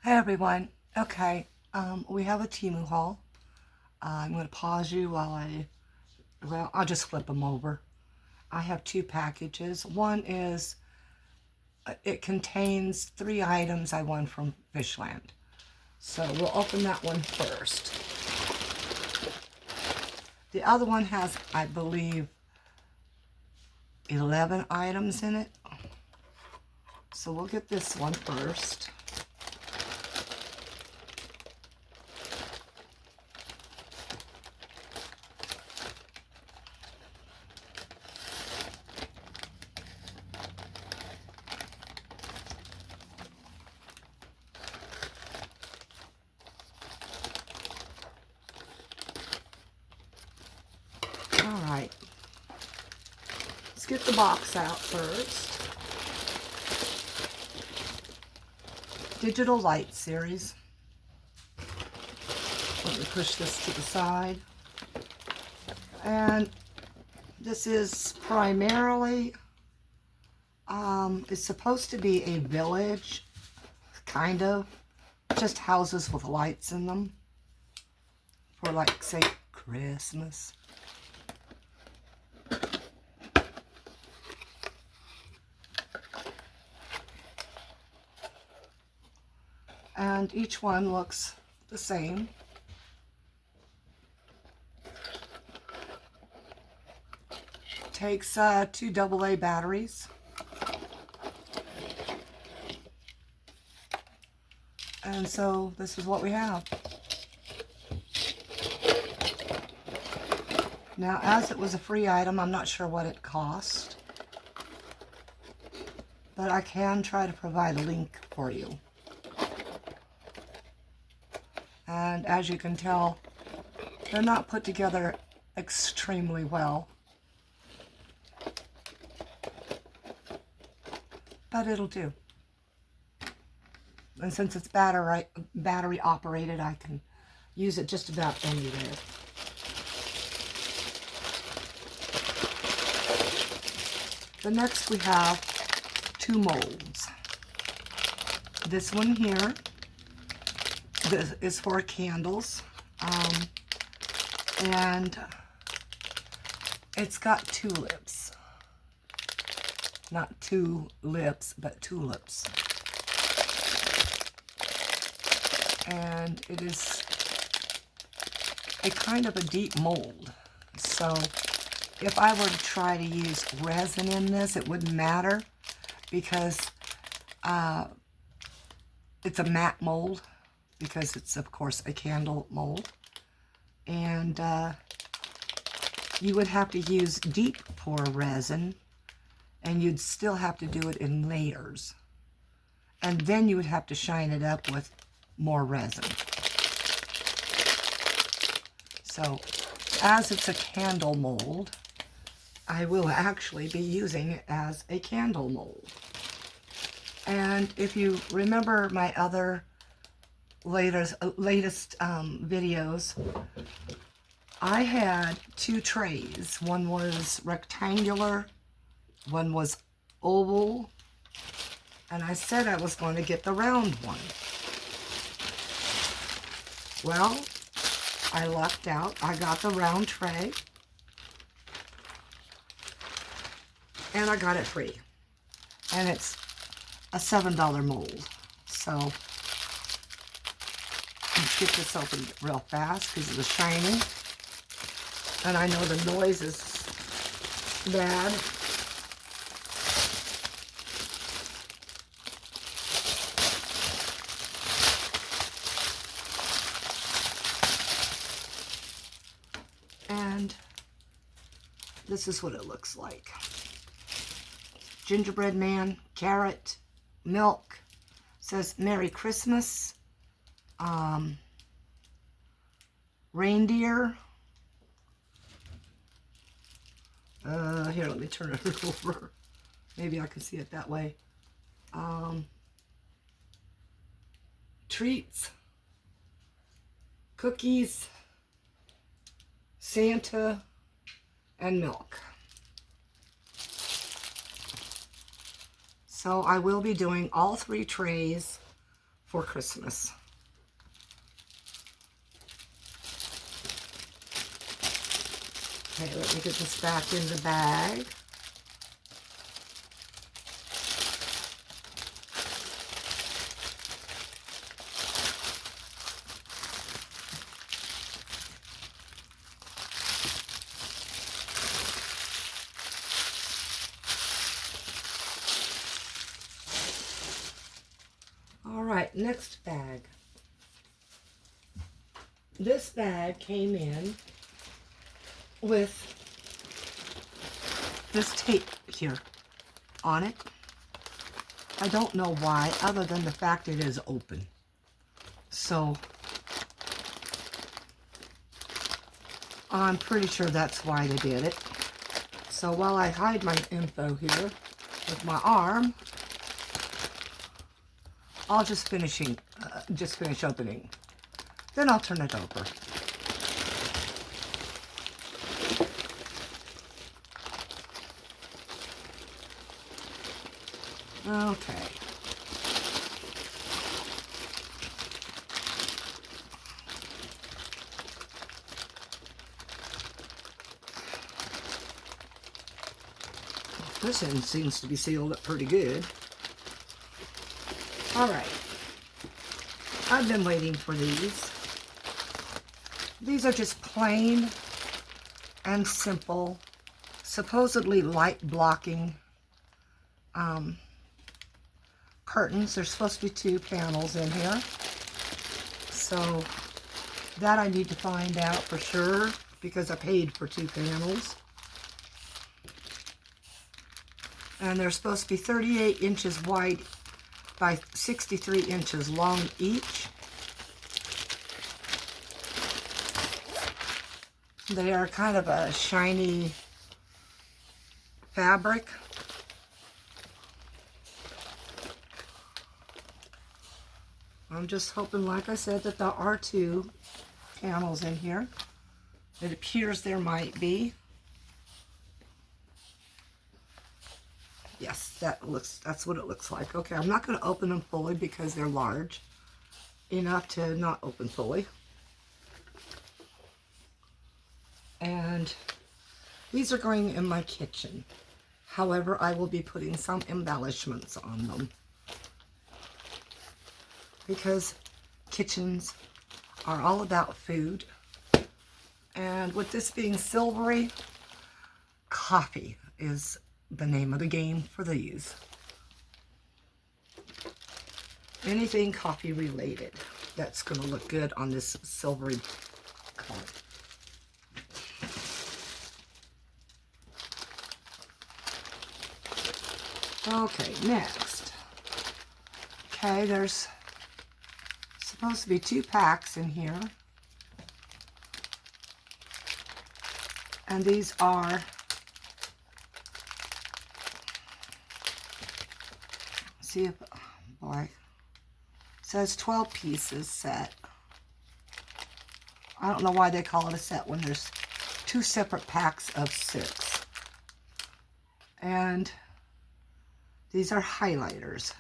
Hi everyone. Okay, we have a Temu haul. I'm going to pause you while I'll just flip them over. I have two packages. One is, it contains 3 items I won from Fishland. So we'll open that one first. The other one has, I believe, 11 items in it. So we'll get this one first. All right. Let's get the box out first. Digital Light series. Let me push this to the side. And this is primarily, it's supposed to be a village, kind of, just houses with lights in them for, like, say, Christmas. And each one looks the same. Takes 2 AA batteries. And so this is what we have. Now, as it was a free item, I'm not sure what it cost, but I can try to provide a link for you. And as you can tell, they're not put together extremely well. But it'll do. And since it's battery operated, I can use it just about anywhere. The next we have 2 molds. This one here, this is for candles, and it's got tulips. Not 2 lips, but tulips. And it is a kind of a deep mold. So if I were to try to use resin in this, it wouldn't matter because it's a matte mold, because it's, of course, a candle mold. And you would have to use deep pour resin, and you'd still have to do it in layers. And then you would have to shine it up with more resin. So, as it's a candle mold, I will actually be using it as a candle mold. And if you remember my other latest videos, I had 2 trays. One was rectangular, one was oval, and I said I was going to get the round one. Well, I lucked out. I got the round tray, and I got it free. And it's a $7 mold. So, let's get this open real fast because it was shiny. And I know the noise is bad. And this is what it looks like. Gingerbread man, carrot, milk. Says Merry Christmas. Reindeer. Here, let me turn it over. Maybe I can see it that way. Treats. Cookies. Santa. And milk. So I will be doing all 3 trays for Christmas. Okay, let me get this back in the bag. All right, next bag. This bag came in with this tape here on it. I don't know why, other than the fact it is open. So I'm pretty sure that's why they did it. So while I hide my info here with my arm, I'll just finish opening. Then I'll turn it over. Okay. This end seems to be sealed up pretty good. All right. I've been waiting for these. These are just plain and simple, supposedly light blocking curtains. There's supposed to be 2 panels in here. So that I need to find out for sure because I paid for 2 panels. And they're supposed to be 38 inches wide by 63 inches long each. They are kind of a shiny fabric. I'm just hoping, like I said, that there are 2 panels in here. It appears there might be. Yes, that's what it looks like. Okay, I'm not going to open them fully because they're large enough to not open fully. And these are going in my kitchen. However, I will be putting some embellishments on them because kitchens are all about food. And with this being silvery, coffee is the name of the game for these. Anything coffee related, that's going to look good on this silvery color. Okay, next. Okay, there's supposed to be 2 packs in here. And these are see if, oh boy, it says 12 pieces set. I don't know why they call it a set when there's 2 separate packs of 6. And these are highlighters.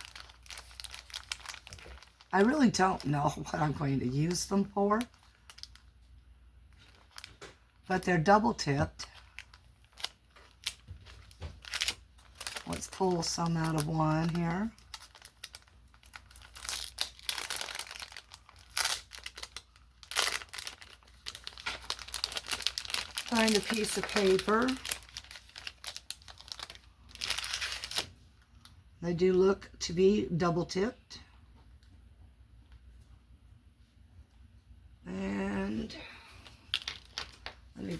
I really don't know what I'm going to use them for, but they're double tipped. Let's pull some out of one here. Find a piece of paper. They do look to be double tipped. And let me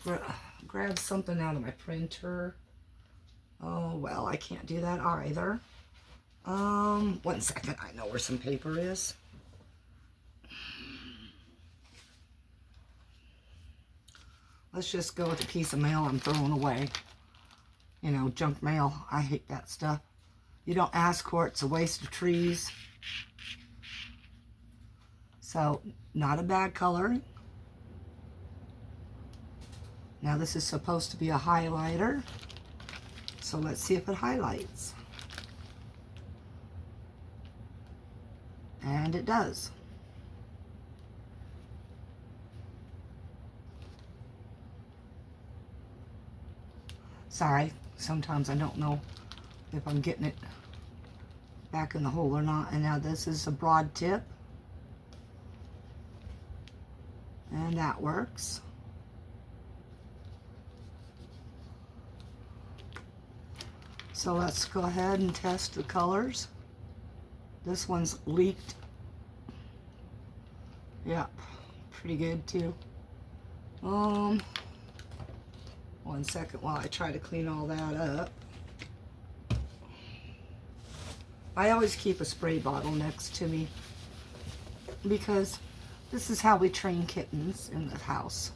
grab something out of my printer. Oh, well, I can't do that either. 1 second, I know where some paper is. Let's just go with a piece of mail I'm throwing away. You know, junk mail. I hate that stuff. You don't ask for it, it's a waste of trees. So, not a bad color. Now this is supposed to be a highlighter. So let's see if it highlights. And it does. Sorry, sometimes I don't know if I'm getting it back in the hole or not. And now this is a broad tip. And that works. So let's go ahead and test the colors. This one's leaked. Yep, pretty good too. One second while I try to clean all that up. I always keep a spray bottle next to me because this is how we train kittens in the house.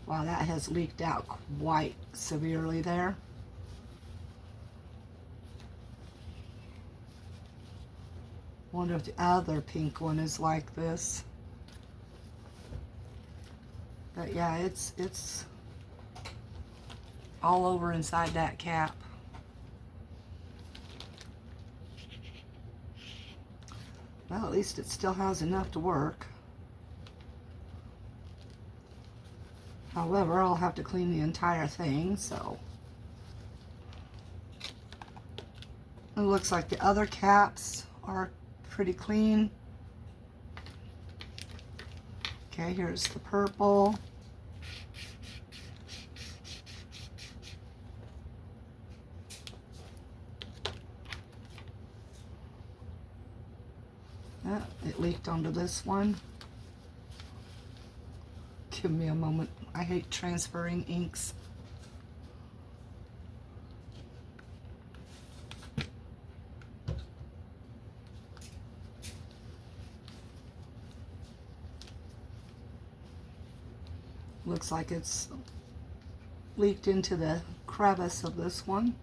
Wow, that has leaked out quite severely there. Wonder if the other pink one is like this. But yeah, it's all over inside that cap. Well, at least it still has enough to work. However, I'll have to clean the entire thing, so. It looks like the other caps are pretty clean. Okay, here's the purple. Yeah, it leaked onto this one. Give me a moment. I hate transferring inks. Looks like it's leaked into the crevice of this one.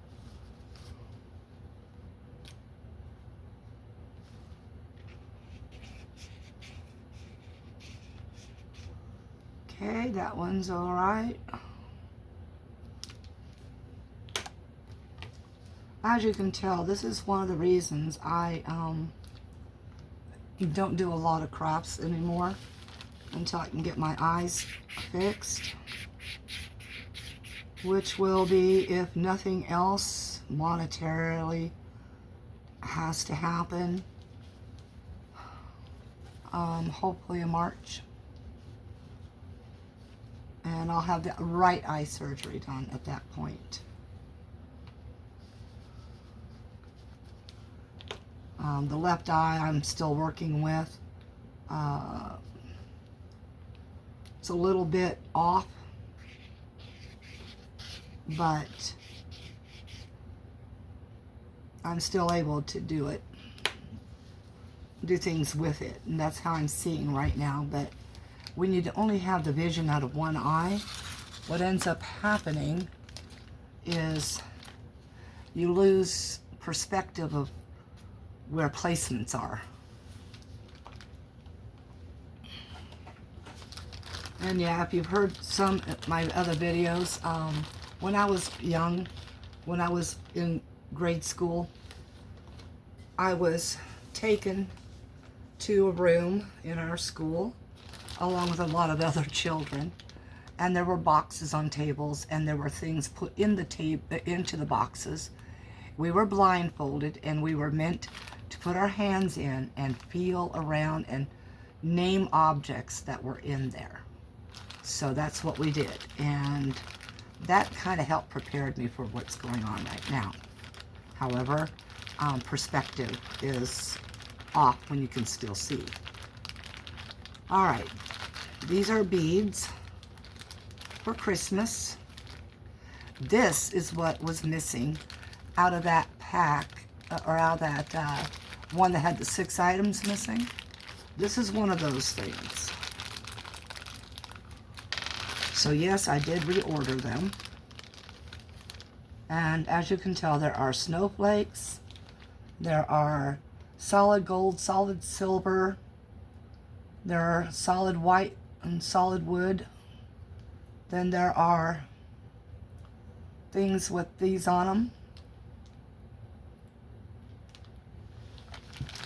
Okay, that one's all right. As you can tell, this is one of the reasons I don't do a lot of crafts anymore until I can get my eyes fixed, which will be, if nothing else monetarily has to happen, hopefully in March. And I'll have the right eye surgery done at that point. The left eye I'm still working with. It's a little bit off, but I'm still able to do it, do things with it, and that's how I'm seeing right now. But when you only have the vision out of one eye, what ends up happening is you lose perspective of where placements are. And yeah, if you've heard some of my other videos, when I was young, when I was in grade school, I was taken to a room in our school along with a lot of other children, and there were boxes on tables, and there were things put in the into the boxes. We were blindfolded, and we were meant to put our hands in and feel around and name objects that were in there. So that's what we did, and that kind of helped prepare me for what's going on right now. However, perspective is off when you can still see. All right, these are beads for Christmas. This is what was missing out of that pack, or out of that one that had the 6 items missing. This is one of those things. So yes, I did reorder them. And as you can tell, there are snowflakes, there are solid gold, solid silver, there are solid white and solid wood. Then there are things with these on them.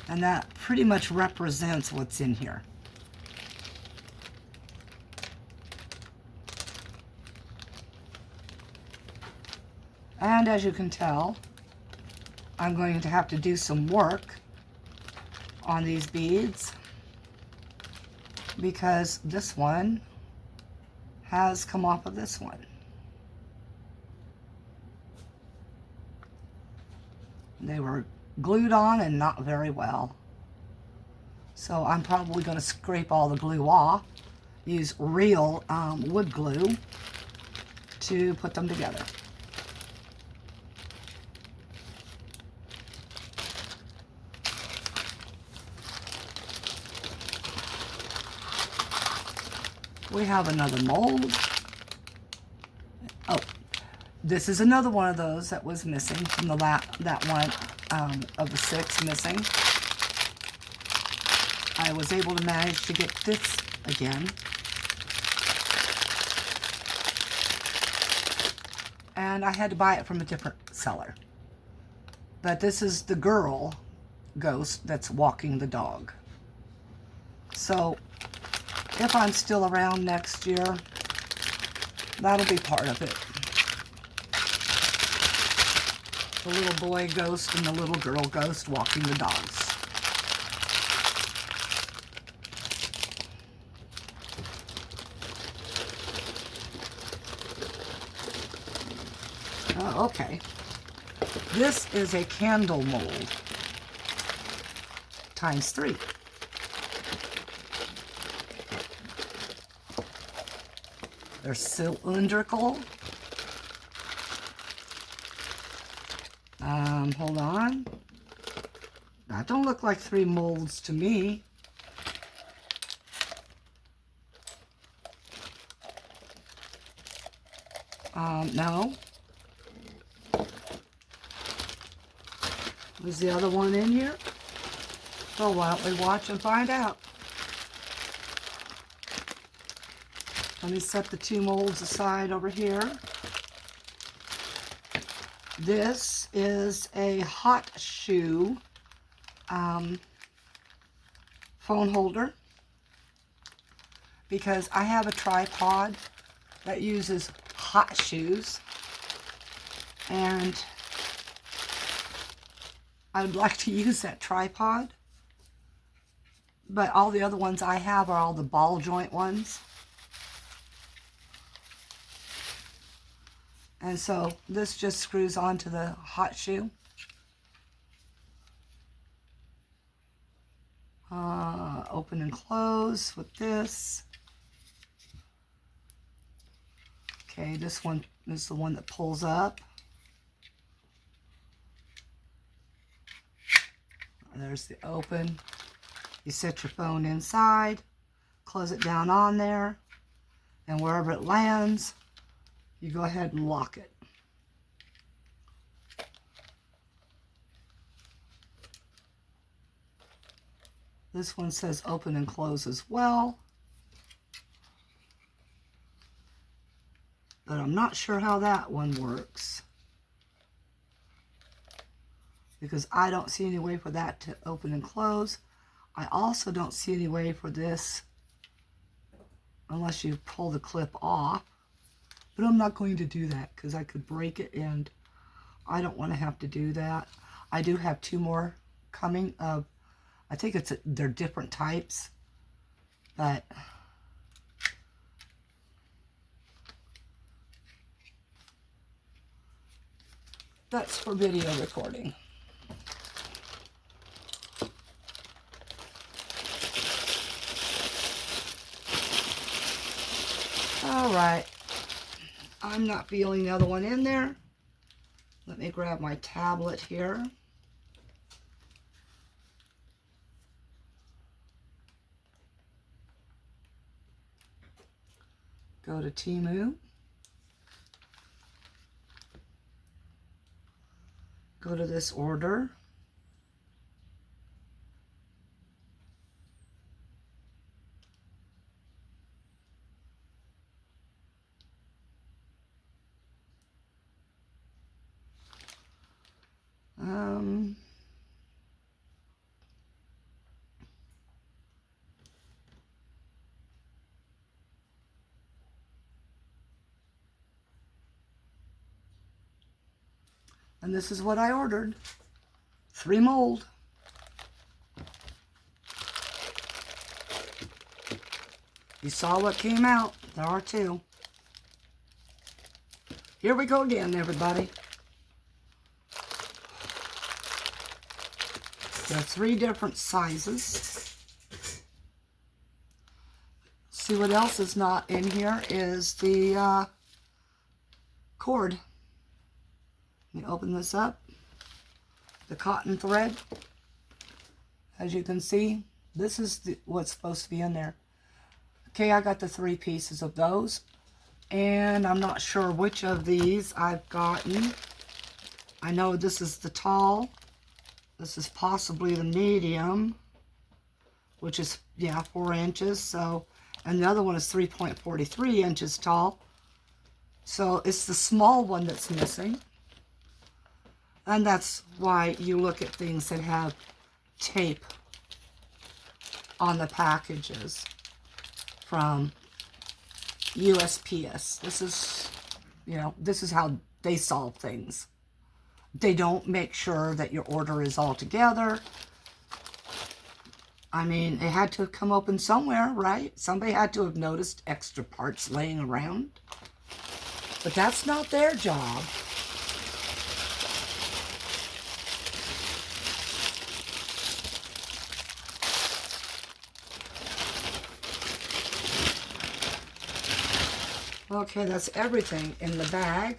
And that pretty much represents what's in here. And as you can tell, I'm going to have to do some work on these beads because this one has come off of this one. They were glued on and not very well. So I'm probably going to scrape all the glue off, use real wood glue to put them together. We have another mold. Oh, this is another one of those that was missing from the that one of the 6 missing. I was able to manage to get this again. And I had to buy it from a different seller. But this is the girl ghost that's walking the dog. So if I'm still around next year, that'll be part of it. The little boy ghost and the little girl ghost walking the dogs. Oh, okay. This is a candle mold times 3. They're cylindrical. Hold on. That don't look like 3 molds to me. No. Was the other one in here? So why don't we watch and find out? Let me set the 2 molds aside over here. This is a hot shoe phone holder because I have a tripod that uses hot shoes and I would like to use that tripod, but all the other ones I have are all the ball joint ones. And so this just screws onto the hot shoe. Open and close with this. Okay, this one is the one that pulls up. There's the open. You set your phone inside, close it down on there, and wherever it lands, you go ahead and lock it. This one says open and close as well. But I'm not sure how that one works, because I don't see any way for that to open and close. I also don't see any way for this unless you pull the clip off. But I'm not going to do that because I could break it and I don't want to have to do that. I do have 2 more coming of, I think they're different types, but that's for video recording. All right. I'm not feeling the other one in there. Let me grab my tablet here. Go to Temu. Go to this order. And this is what I ordered. 3 mold. You saw what came out. There are 2. Here we go again, everybody. There are 3 different sizes. See, what else is not in here is the cord. Let me open this up. The cotton thread. As you can see, this is what's supposed to be in there. Okay, I got the 3 pieces of those. And I'm not sure which of these I've gotten. I know this is the tall. This is possibly the medium, which is, yeah, 4 inches. So, and the other one is 3.43 inches tall. So it's the small one that's missing. And that's why you look at things that have tape on the packages from USPS. This is, you know, this is how they solve things. They don't make sure that your order is all together. I mean, it had to have come open somewhere, right? Somebody had to have noticed extra parts laying around. But that's not their job. Okay, that's everything in the bag.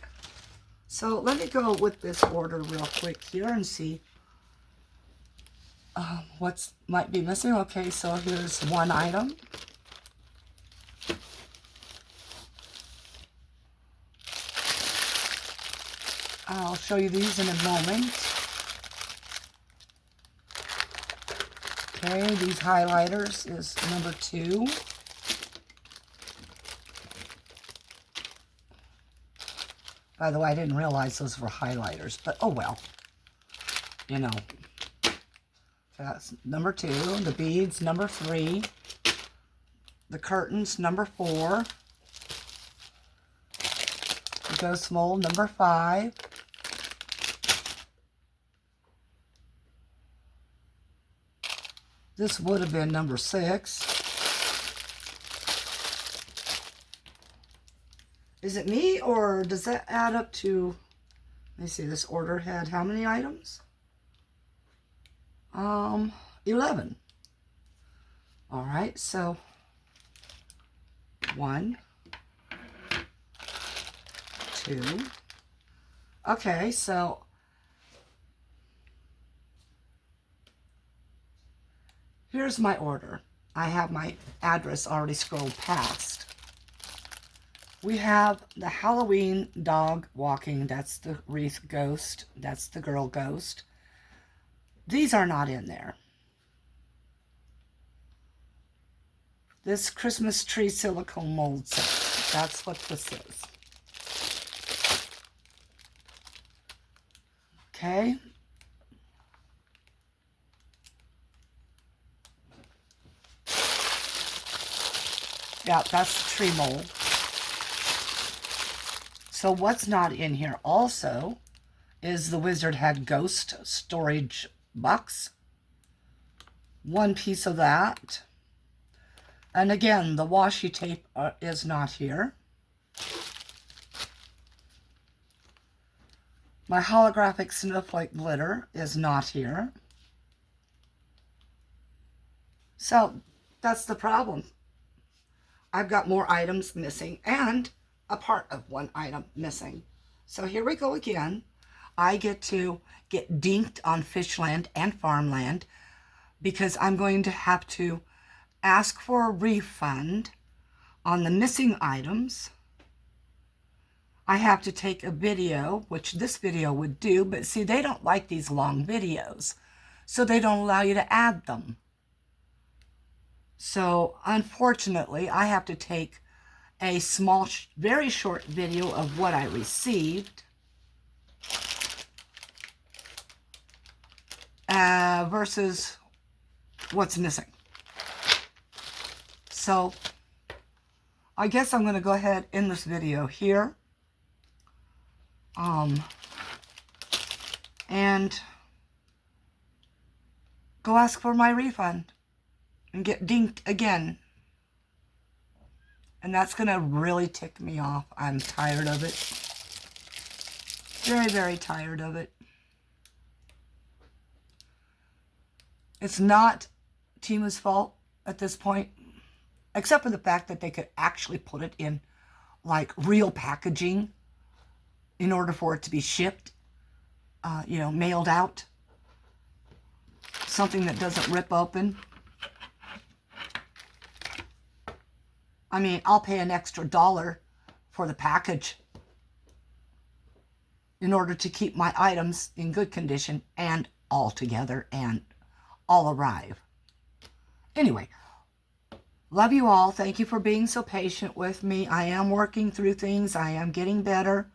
So let me go with this order real quick here and see what might be missing. Okay, so here's 1 item. I'll show you these in a moment. Okay, these highlighters is number 2. By the way, I didn't realize those were highlighters, but oh well. You know. That's number 2. The beads, number 3. The curtains, number 4. The ghost mold, number 5. This would have been number 6. Is it me, or does that add up to, let me see, this order had how many items? 11. All right, so 1, 2. Okay, so here's my order. I have my address already scrolled past. We have the Halloween dog walking. That's the wreath ghost. That's the girl ghost. These are not in there. This Christmas tree silicone mold set. That's what this is. Okay. Yeah, that's the tree mold. So what's not in here also is the Wizard Head Ghost storage box. 1 piece of that. And again, the washi tape is not here. My holographic snowflake glitter is not here. So that's the problem. I've got more items missing and a part of 1 item missing. So here we go again. I get to get dinked on Fishland and Farmland because I'm going to have to ask for a refund on the missing items. I have to take a video, which this video would do, but see, they don't like these long videos, so they don't allow you to add them. So unfortunately, I have to take a small, very short video of what I received versus what's missing. So I guess I'm going to go ahead in this video here. and go ask for my refund and get dinked again. And that's going to really tick me off. I'm tired of it. Very, very tired of it. It's not Temu's fault at this point, except for the fact that they could actually put it in like real packaging in order for it to be shipped, mailed out. Something that doesn't rip open. I mean, I'll pay an extra $1 for the package in order to keep my items in good condition and all together and all arrive. Anyway, love you all. Thank you for being so patient with me. I am working through things. I am getting better.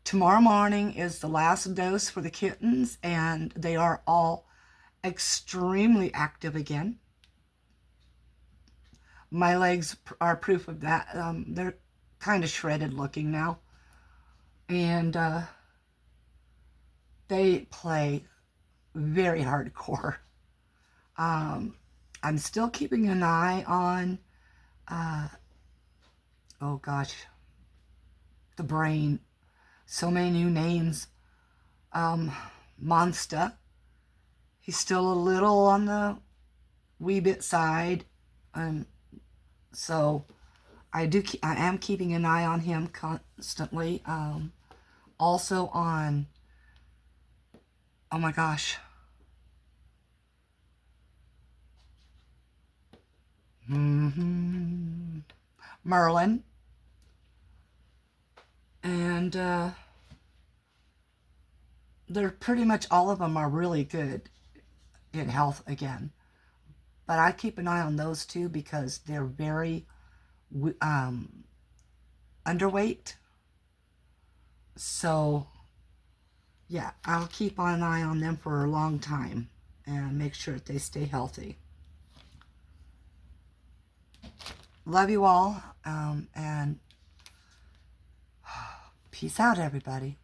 Tomorrow morning is the last dose for the kittens, and they are all extremely active again. My legs are proof of that. They're kind of shredded looking now. And they play very hardcore. I'm still keeping an eye on, oh gosh, the brain. So many new names. Monster. He's still a little on the wee bit side. So I am keeping an eye on him constantly. Also on, oh my gosh, Merlin. And they're pretty much, all of them are really good in health again. But I keep an eye on those two because they're very underweight. So, yeah, I'll keep an eye on them for a long time and make sure that they stay healthy. Love you all, and peace out, everybody.